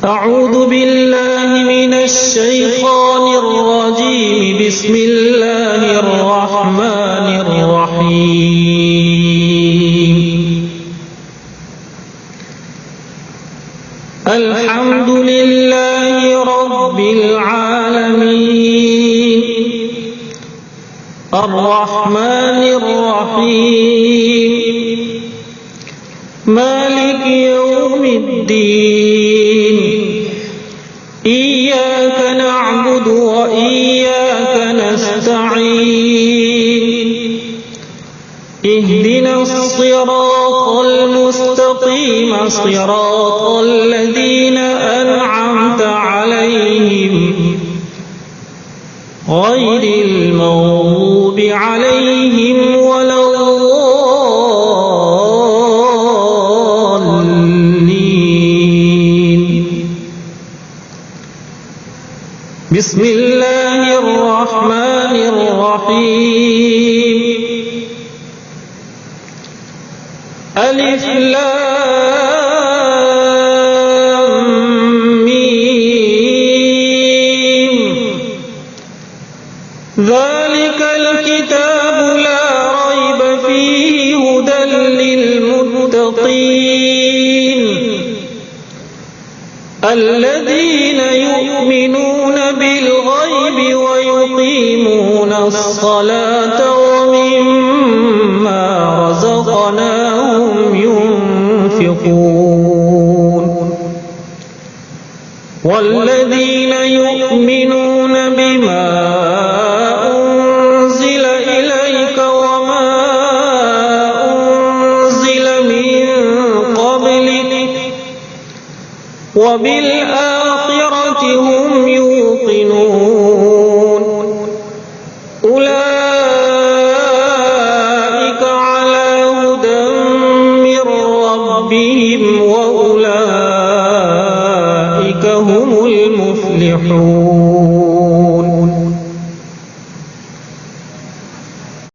أعوذ بالله من الشيطان الرجيم. بسم الله الرحمن الرحيم. الحمد لله رب العالمين، الرحمن الرحيم، مالك يوم الدين. إياك نعبد وإياك نستعين. اهدنا الصراط المستقيم، صراط الذين أنعمت عليهم غير المغضوب عليهم ولا الضالين. بسم الله الرحمن الرحيم. ألف لام ميم. ذلك الكتاب لا ريب فيه هدى للمتقين الذين يؤمنون بالغيب ويقيمون الصلاة ومما رزقناهم ينفقون. والذين يؤمنون بما أنزل إليك وما أنزل من قبلك وبالآخرة هم يوقنون. أولئك على هدى من ربهم وأولئك هم المفلحون.